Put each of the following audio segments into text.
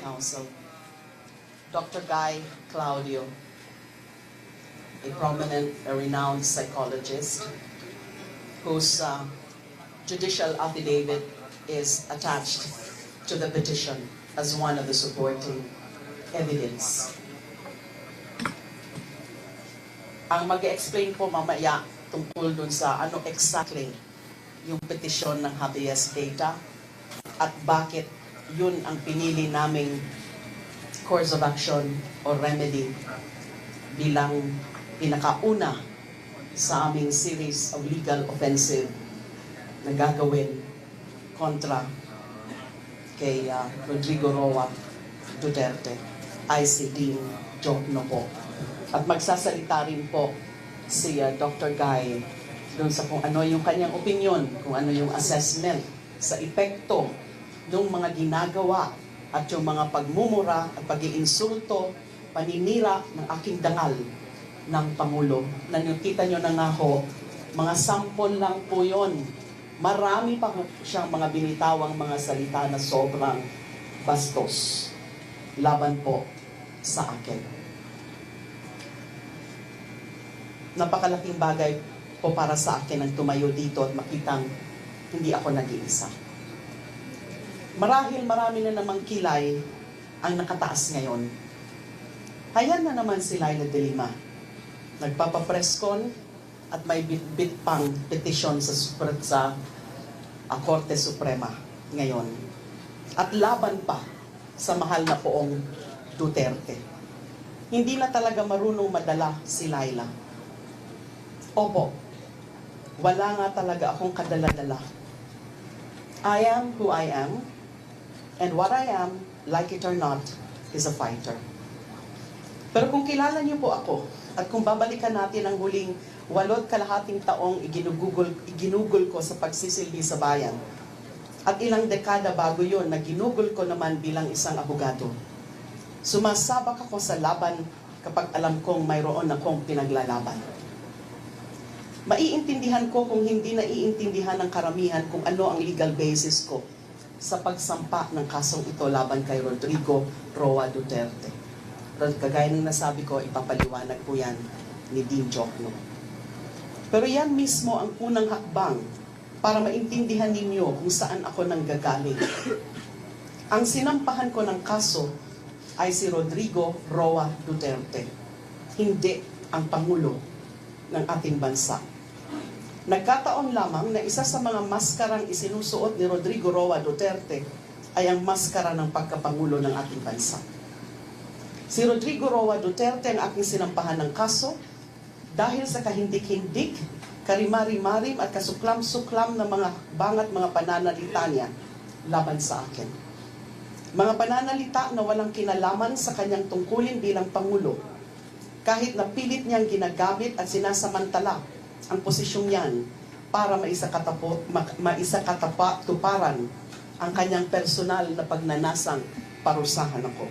Council. Dr. Guy Claudio, a prominent, a renowned psychologist whose judicial affidavit is attached to the petition as one of the supporting evidence. Ang mag-explain po mamaya tungkol dun sa ano exactly yung petisyon ng habeas data at bakit yun ang pinili naming course of action or remedy bilang pinakauna sa aming series of legal offensive na gagawin kontra kay Rodrigo Duterte ay si Dean Jokno po. At magsasalita rin po si Dr. Guy doon sa kung ano yung kanyang opinion, kung ano yung assessment sa epekto ng mga ginagawa at yung mga pagmumura at pag-iinsulto, paninira ng aking dangal ng Pangulo. Nakita nyo na nga ho, mga sample lang po yun. Marami pa siyang mga binitawang mga salita na sobrang bastos laban po sa akin. Napakalaking bagay po para sa akin ang tumayo dito at makitang hindi ako nag-iisa. Marahil marami na namang kilay ang nakataas ngayon. Hayan na naman si Leila de Lima. Nagpapapreskon at may bit pang petisyon sa Korte Suprema ngayon. At laban pa sa mahal na poong Duterte. Hindi na talaga marunong madala si Leila. Opo, wala nga talaga akong kadala-dala. I am who I am, and what I am, like it or not, is a fighter. Pero kung kilala niyo po ako, at kung babalikan natin ang huling 8.5 taong iginugol ko sa pagsisilbi sa bayan, at ilang dekada bago yon na ginugol ko naman bilang isang abogado, sumasabak ako sa laban kapag alam kong mayroon akong pinaglalaban. Maiintindihan ko kung hindi naiintindihan ng karamihan kung ano ang legal basis ko sa pagsampa ng kasong ito laban kay Rodrigo Duterte. Kagaya ng nasabi ko, ipapaliwanag po yan ni Dean Jokno. Pero yan mismo ang unang hakbang para maintindihan ninyo kung saan ako nanggagaling. Ang sinampahan ko ng kaso ay si Rodrigo Duterte, hindi ang Pangulo ng ating bansa. Nagkataon lamang na isa sa mga maskarang isinusuot ni Rodrigo Duterte ay ang maskara ng pagkapangulo ng ating bansa. Si Rodrigo Duterte ang aking sinampahan ng kaso dahil sa kahindik-hindik, karimari-marim at kasuklam-suklam na mga bangat mga pananalita niya laban sa akin. Mga pananalita na walang kinalaman sa kanyang tungkulin bilang Pangulo, kahit na pilit niyang ginagamit at sinasamantala ang posisyong yan para maisakatuparan ang kanyang personal na pagnanasang parusahan ako.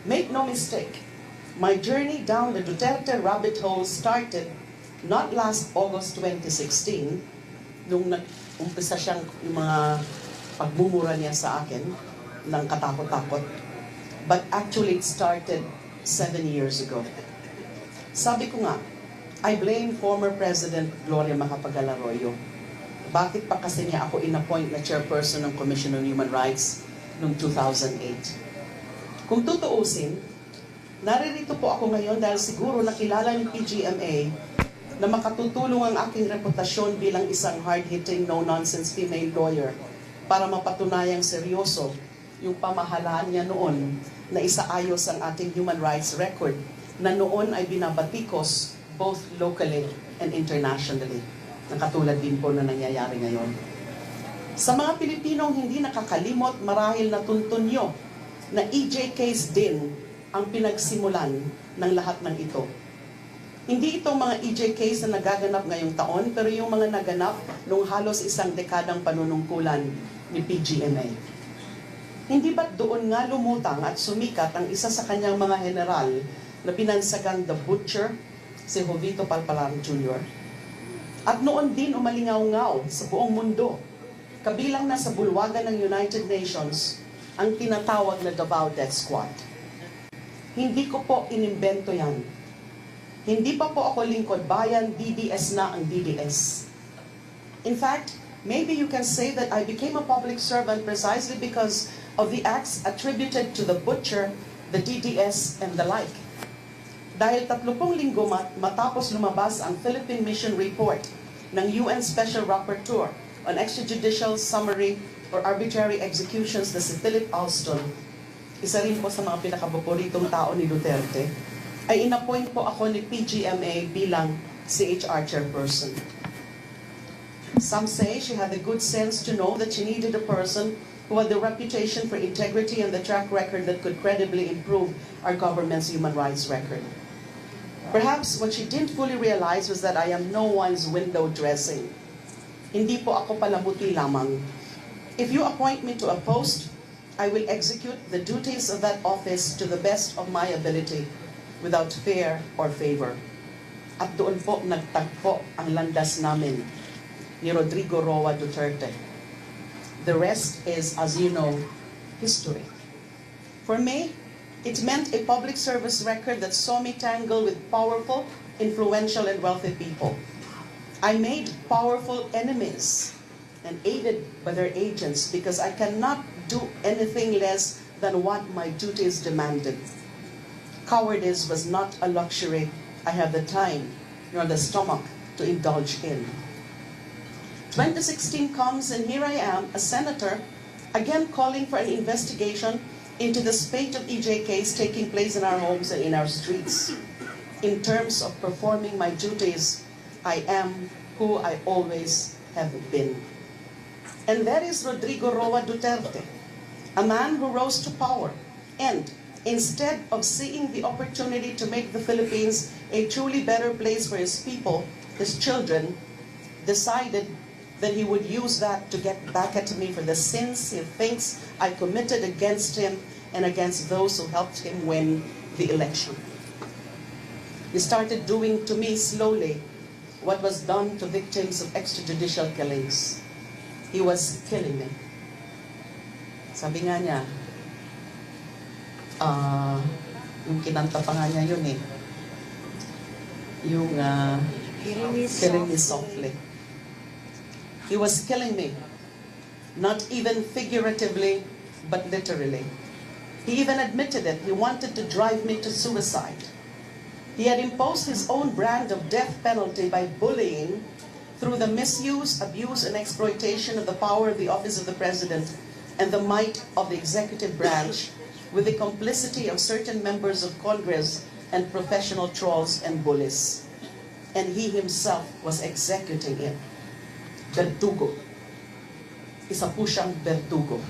Make no mistake, my journey down the Duterte rabbit hole started not last August 2016, nung nag-umpisa siyang yung mga pagmumura niya sa akin ng katakot-takot, but actually it started 7 years ago. Sabi ko nga, I blame former President Gloria Macapagal-Arroyo. Bakit pa kasi niya ako inappoint na chairperson ng Commission on Human Rights noong 2008? Kung tutuusin, naririto po ako ngayon dahil siguro nakilala ni PGMA na makatutulong ang aking reputasyon bilang isang hard-hitting, no-nonsense female lawyer para mapatunayang seryoso yung pamahalaan niya noon na isaayos ang ating human rights record na noon ay binabatikos both locally and internationally, na katulad din po na nangyayari ngayon. Sa mga Pilipinong hindi nakakalimot, marahil natuntun nyo na EJ case din ang pinagsimulan ng lahat ng ito. Hindi itong mga EJ case na nagaganap ngayong taon, pero yung mga naganap nung halos isang dekadang panunungkulan ni PGMA. Hindi ba't doon nga lumutang at sumikat ang isa sa kanyang mga general na pinansagang The Butcher, si Jovito Palpalan Jr. At noon din umalingaw-ngaw sa buong mundo, kabilang na sa bulwagan ng United Nations, ang tinatawag na Davao Death Squad. Hindi ko po inimbento yan. Hindi pa po ako lingkod bayan, DDS na ang DDS. In fact, maybe you can say that I became a public servant precisely because of the acts attributed to the butcher, the DDS, and the like. Dahil 30 linggo matapos lumabas ang Philippine Mission Report ng UN Special Rapporteur on Extrajudicial Summary or Arbitrary Executions na si Philip Alston, isa rin po sa mga pinakapaboritong tao ni Duterte, ay inappoint po ako ni PGMA bilang CHR chairperson. Some say she had the good sense to know that she needed a person who had the reputation for integrity and the track record that could credibly improve our government's human rights record. Perhaps what she didn't fully realize was that I am no one's window dressing. Hindi po ako palamuti lamang. If you appoint me to a post, I will execute the duties of that office to the best of my ability, without fear or favor. At doon po nagtagpo ang landas namin ni Rodrigo Duterte. The rest is, as you know, history. For me, it meant a public service record that saw me tangle with powerful, influential, and wealthy people. I made powerful enemies and aided by their agents because I cannot do anything less than what my duties demanded. Cowardice was not a luxury I had the time nor the stomach to indulge in. 2016 comes and here I am, a senator, again calling for an investigation into the spate of EJKs taking place in our homes and in our streets. In terms of performing my duties, I am who I always have been. And that is Rodrigo Duterte, a man who rose to power and, instead of seeing the opportunity to make the Philippines a truly better place for his people, his children, decided that he would use that to get back at me for the sins he thinks I committed against him and against those who helped him win the election. He started doing to me slowly what was done to victims of extrajudicial killings. He was killing me. Sabi nga niya, yung kinanta pa nga niya yun eh, yung killing me softly. He was killing me, not even figuratively, but literally. He even admitted it. He wanted to drive me to suicide. He had imposed his own brand of death penalty by bullying through the misuse, abuse, and exploitation of the power of the office of the president and the might of the executive branch with the complicity of certain members of Congress and professional trolls and bullies. And he himself was executing it. Bertugo. Isa po siyang bertugo.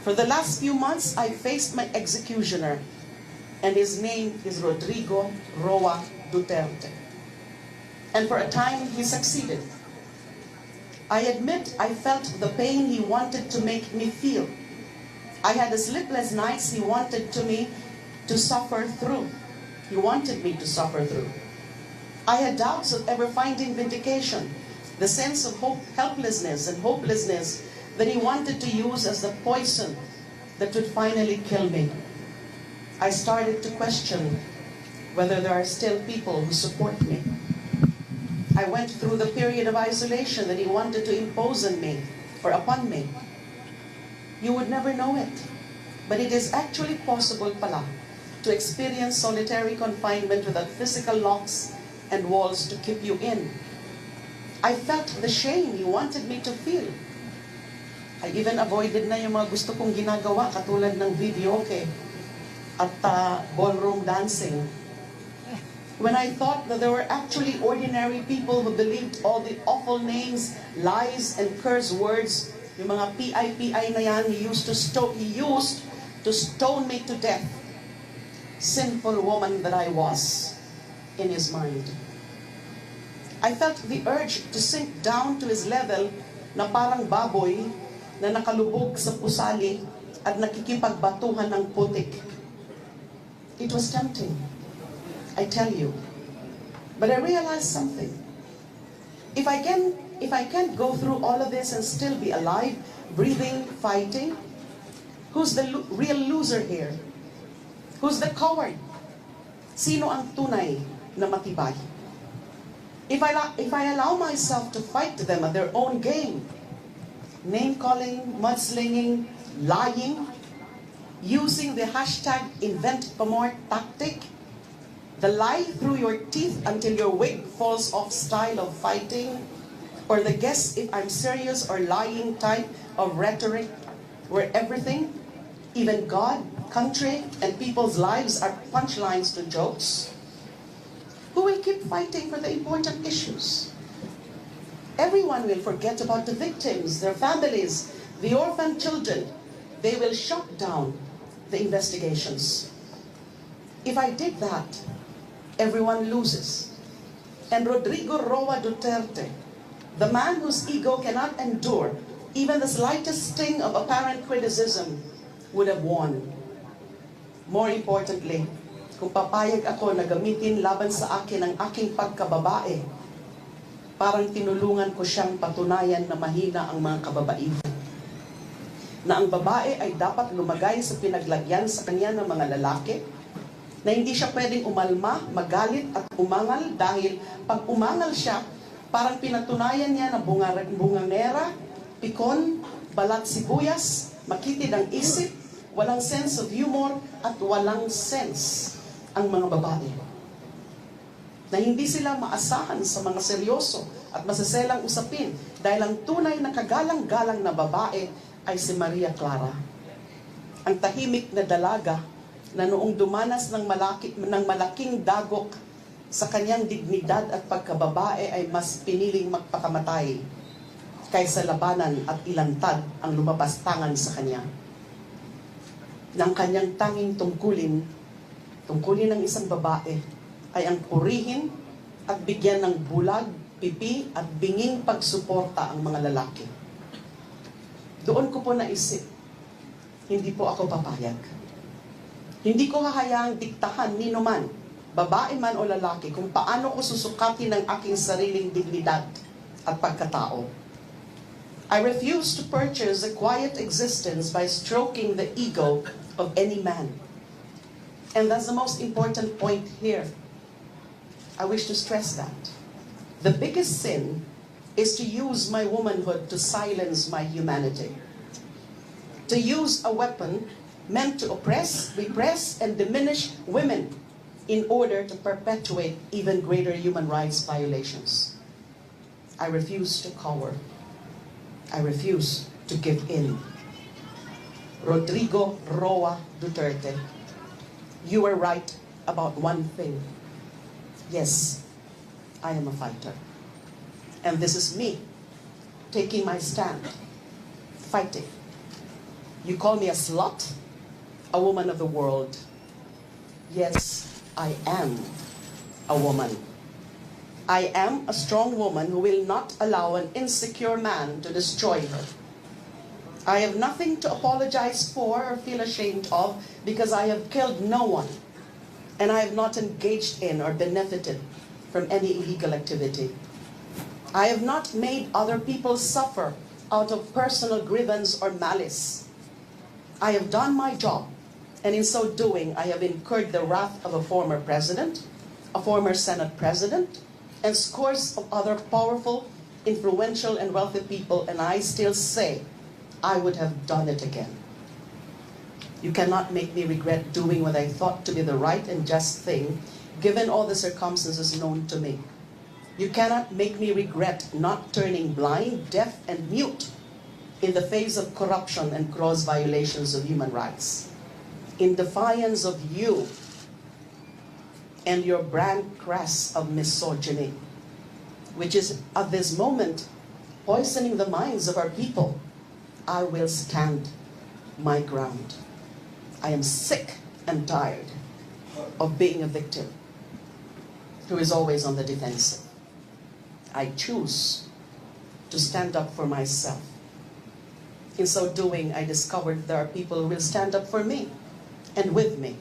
For the last few months, I faced my executioner, and his name is Rodrigo Duterte. And for a time, he succeeded. I admit I felt the pain he wanted to make me feel. I had the sleepless nights he wanted me to suffer through. He wanted me to suffer through. I had doubts of ever finding vindication, the sense of helplessness and hopelessness that he wanted to use as the poison that would finally kill me. I started to question whether there are still people who support me. I went through the period of isolation that he wanted to impose on me or upon me. You would never know it, but it is actually possible pala to experience solitary confinement without physical locks and walls to keep you in. I felt the shame he wanted me to feel. I even avoided na yung mga gusto kong ginagawa, katulad ng videoke at ballroom dancing. When I thought that there were actually ordinary people who believed all the awful names, lies, and curse words, yung mga PI na yan, he used to stone me to death. Sinful woman that I was in his mind. I felt the urge to sink down to his level na parang baboy na nakalubog sa pusali at nakikipagbatuhan ng putik. It was tempting, I tell you. But I realized something. If I can't go through all of this and still be alive, breathing, fighting, Who's the real loser here? Who's the coward? Sino ang tunay na matibay? If I allow myself to fight them at their own game, name-calling, mudslinging, lying, using the hashtag #InventPamor tactic, the lie through your teeth until your wig falls off style of fighting, or the guess if I'm serious or lying type of rhetoric where everything, even God, country, and people's lives are punchlines to jokes, who will keep fighting for the important issues? Everyone will forget about the victims, their families, the orphan children. They will shut down the investigations. If I did that, everyone loses. And Rodrigo Duterte, the man whose ego cannot endure even the slightest sting of apparent criticism, would have won. More importantly, kung papayag ako na gamitin laban sa akin ang aking pagkababae, parang tinulungan ko siyang patunayan na mahina ang mga kababaihan. Na ang babae ay dapat lumagay sa pinaglagyan sa kanya ng mga lalaki, na hindi siya pwedeng umalma, magalit at umangal dahil pag umangal siya, parang pinatunayan niya na bungangera, pikon, balat sibuyas, makitid ang isip, walang sense of humor at walang sense ang mga babae. Na hindi sila maasahan sa mga seryoso at masaselang usapin dahil ang tunay na kagalang-galang na babae ay si Maria Clara. Ang tahimik na dalaga na noong dumanas ng malaking dagok sa kanyang dignidad at pagkababae ay mas piniling magpakamatay kaysa labanan at ilantad ang lumabas tangan sa kanya. Nang kanyang tanging tungkulin ng isang babae ay ang purihin at bigyan ng bulag, pipi at binging pagsuporta ang mga lalaki. Doon ko po naisip, hindi po ako papayag. Hindi ko hahayaang diktahan ni numan, babae man o lalaki, kung paano ko susukatin ang aking sariling dignidad at pagkatao. I refuse to purchase a quiet existence by stroking the ego of any man. And that's the most important point here. I wish to stress that. The biggest sin is to use my womanhood to silence my humanity. To use a weapon meant to oppress, repress, and diminish women in order to perpetuate even greater human rights violations. I refuse to cower. I refuse to give in. Rodrigo Duterte, you were right about one thing. Yes, I am a fighter. And this is me taking my stand, fighting. You call me a slut, a woman of the world. Yes, I am a woman. I am a strong woman who will not allow an insecure man to destroy her. I have nothing to apologize for or feel ashamed of because I have killed no one and I have not engaged in or benefited from any illegal activity. I have not made other people suffer out of personal grievance or malice. I have done my job, and in so doing, I have incurred the wrath of a former president, a former Senate president, and scores of other powerful, influential, and wealthy people, and I still say I would have done it again. You cannot make me regret doing what I thought to be the right and just thing, given all the circumstances known to me. You cannot make me regret not turning blind, deaf, and mute in the face of corruption and gross violations of human rights. In defiance of you and your brand crest of misogyny, which is at this moment poisoning the minds of our people, I will stand my ground. I am sick and tired of being a victim who is always on the defensive. I choose to stand up for myself. In so doing, I discovered there are people who will stand up for me and with me.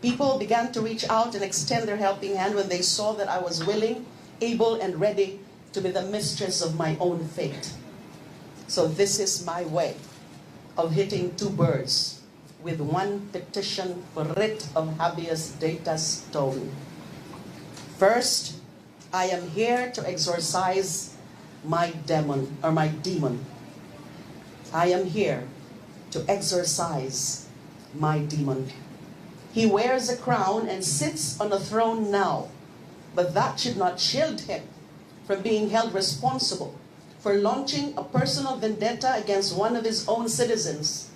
People began to reach out and extend their helping hand when they saw that I was willing, able, and ready to be the mistress of my own fate. So this is my way of hitting two birds with one petition for writ of habeas data stone. First, I am here to exorcise my demon. I am here to exorcise my demon. He wears a crown and sits on a throne now, but that should not shield him from being held responsible for launching a personal vendetta against one of his own citizens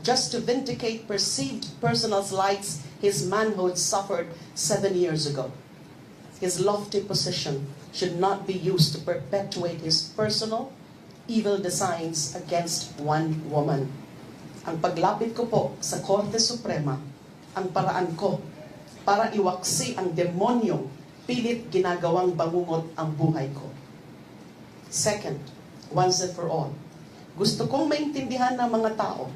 just to vindicate perceived personal slights his manhood suffered 7 years ago. His lofty position should not be used to perpetuate his personal evil designs against one woman. Ang paglapit ko po sa Korte Suprema, ang paraan ko para iwaksi ang demonyong pilit ginagawang bangungot ang buhay ko. Second, once and for all, gusto kong maintindihan ng mga tao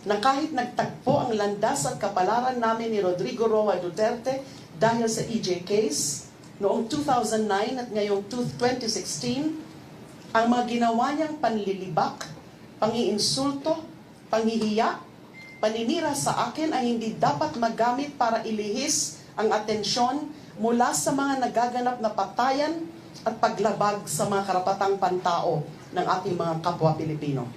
na kahit nagtagpo ang landas at kapalaran namin ni Rodrigo Duterte dahil sa EJ case noong 2009 at ngayong 2016, ang mga ginawa niyang panlilibak, pangiinsulto, panghihiya, paninira sa akin ay hindi dapat magamit para ilihis ang atensyon mula sa mga nagaganap na patayan at paglabag sa mga karapatang pantao ng ating mga kapwa Pilipino.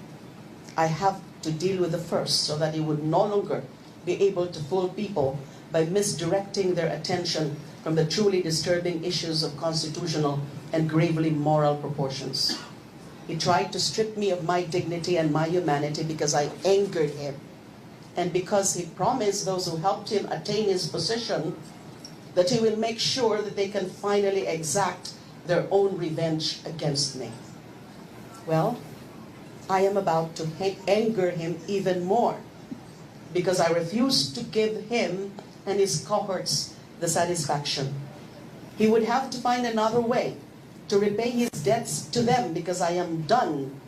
I have to deal with the first so that it would no longer be able to fool people by misdirecting their attention from the truly disturbing issues of constitutional and gravely moral proportions. He tried to strip me of my dignity and my humanity because I angered him, and because he promised those who helped him attain his position that he will make sure that they can finally exact their own revenge against me. Well, I am about to anger him even more because I refuse to give him and his cohorts the satisfaction. He would have to find another way to repay his debts to them because I am done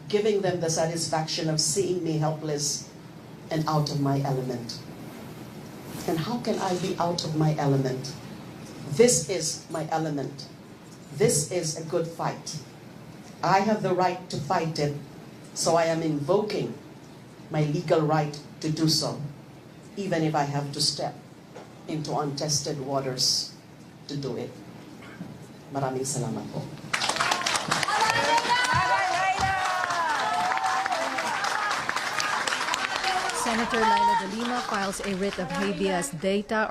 giving them the satisfaction of seeing me helpless and out of my element. And how can I be out of my element? This is my element. This is a good fight. I have the right to fight it, so I am invoking my legal right to do so, even if I have to step into untested waters to do it. Maraming salamat po. Senator Leila de Lima files a writ of habeas data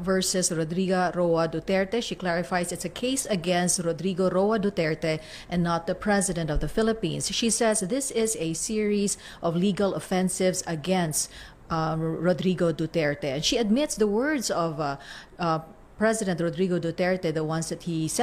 versus Rodrigo Duterte. She clarifies it's a case against Rodrigo Duterte and not the President of the Philippines. She says this is a series of legal offensives against Rodrigo Duterte. And she admits the words of President Rodrigo Duterte, the ones that he said